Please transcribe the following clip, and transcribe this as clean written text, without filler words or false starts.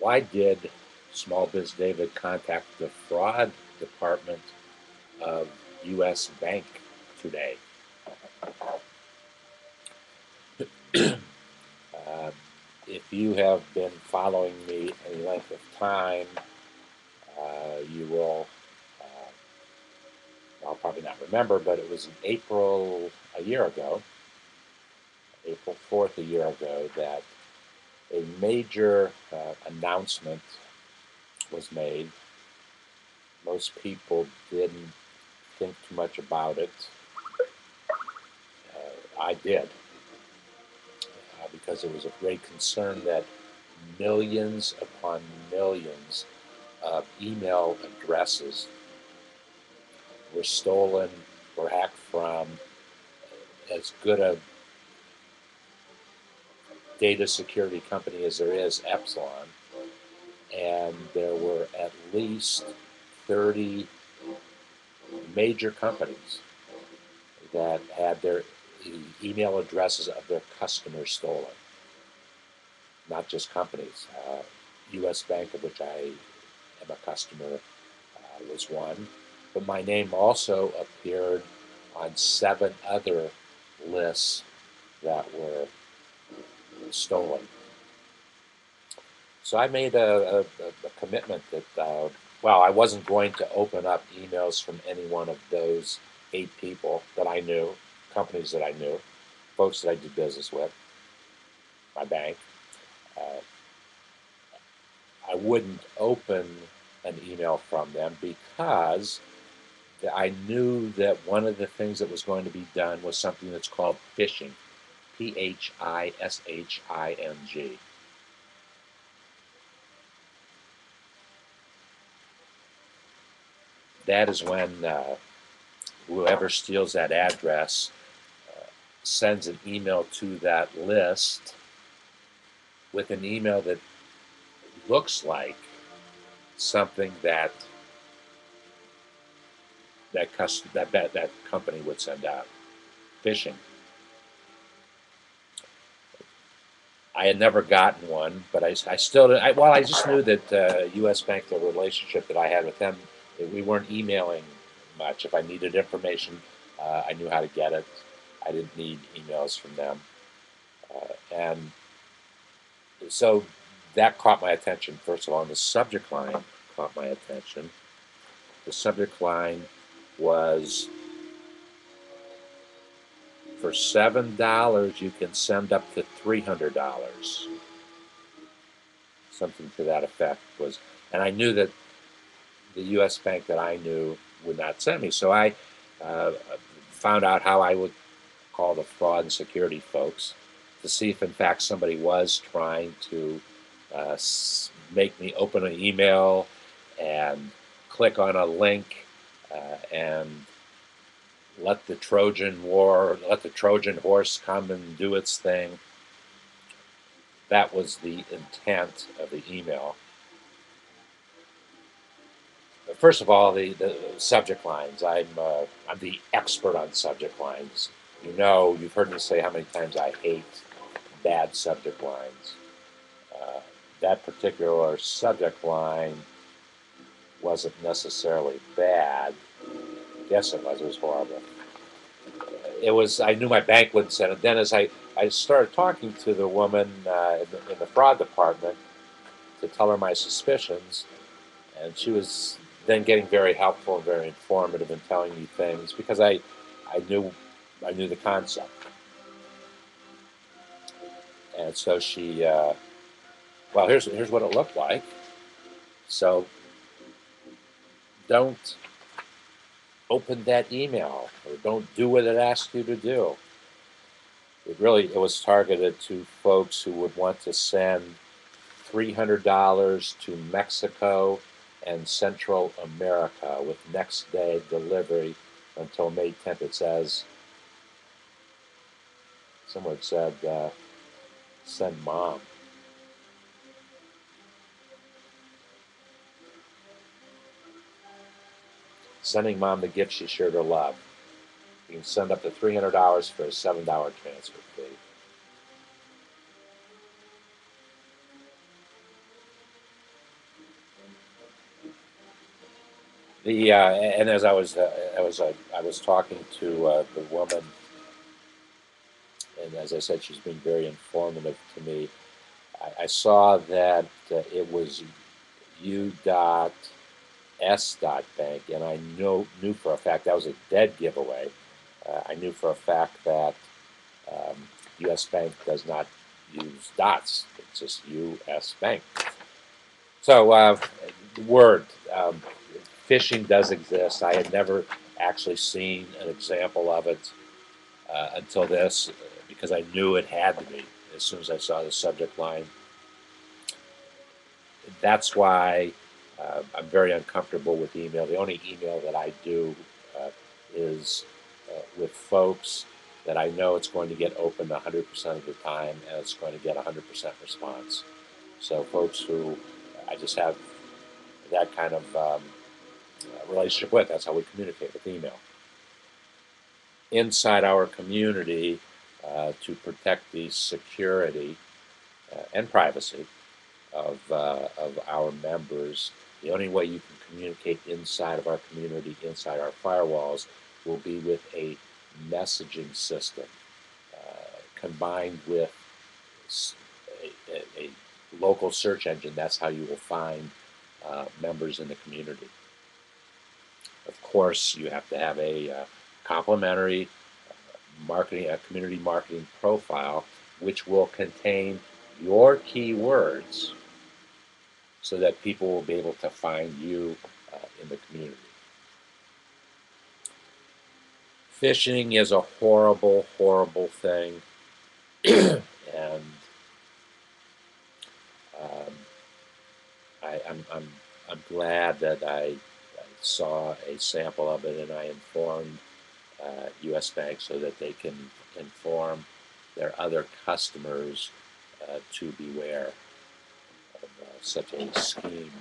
Why did SmallBizDavid contact the fraud department of U.S. Bank today? Uh, if you have been following me any length of time, you will, I'll probably not remember, but it was in April a year ago, April 4th a year ago, that a major announcement was made. Most people didn't think too much about it. I did, because it was a great concern that millions upon millions of email addresses were stolen or hacked from as good a data security company as there is, Epsilon, and there were at least 30 major companies that had their email addresses of their customers stolen. Not just companies. U.S. Bank, of which I am a customer, was one. But my name also appeared on 7 other lists that were stolen. So I made a commitment that, well, I wasn't going to open up emails from any one of those 8 people that I knew, companies that I knew, folks that I did business with, my bank. I wouldn't open an email from them because I knew that one of the things that was going to be done was something that's called phishing, Phishing. That is when whoever steals that address sends an email to that list with an email that looks like something that that company would send out. Phishing. I had never gotten one, but I still, well, I just knew that U.S. Bank, the relationship that I had with them, we weren't emailing much. If I needed information, I knew how to get it. I didn't need emails from them. And so that caught my attention, first of all, and the subject line caught my attention. The subject line was, for $7 you can send up to $300. Something to that effect was, and I knew that the U.S. Bank that I knew would not send me. So I found out how I would call the fraud and security folks to see if in fact somebody was trying to make me open an email and click on a link and let the Trojan horse come and do its thing. That was the intent of the email. First of all, the subject lines. I'm the expert on subject lines. You know, you've heard me say how many times I hate bad subject lines. That particular subject line wasn't necessarily bad. Yes, it was. It was horrible. It was. I knew my bank wouldn't send it. Then, as I started talking to the woman in the fraud department to tell her my suspicions, and she was then getting very helpful and very informative in telling me things because I knew the concept. And so she, well, here's what it looked like. So don't open that email or don't do what it asks you to do. It was targeted to folks who would want to send $300 to Mexico and Central America with next day delivery until May 10th. It says, someone said, send mom. Sending mom the gift she shared her love. You can send up to $300 for a $7 transfer fee. And as I was talking to the woman, and as I said, she's been very informative to me. I saw that it was u.s.bank, and I knew for a fact that was a dead giveaway. I knew for a fact that um, U.S. Bank does not use dots; it's just U.S. Bank. So, word phishing does exist. I had never actually seen an example of it until this, because I knew it had to be as soon as I saw the subject line. That's why I'm very uncomfortable with email. The only email that I do uh, is with folks that I know it's going to get opened 100% of the time and it's going to get 100% response. So folks who I just have that kind of relationship with, that's how we communicate with email. Inside our community, to protect the security and privacy of our members. The only way you can communicate inside of our community, inside our firewalls, will be with a messaging system combined with a local search engine. That's how you will find members in the community. Of course, you have to have a complementary community marketing profile, which will contain your keywords so that people will be able to find you in the community. Phishing is a horrible, horrible thing, and um, I'm glad that I saw a sample of it and I informed U.S. Bank so that they can inform their other customers to beware of such a scheme.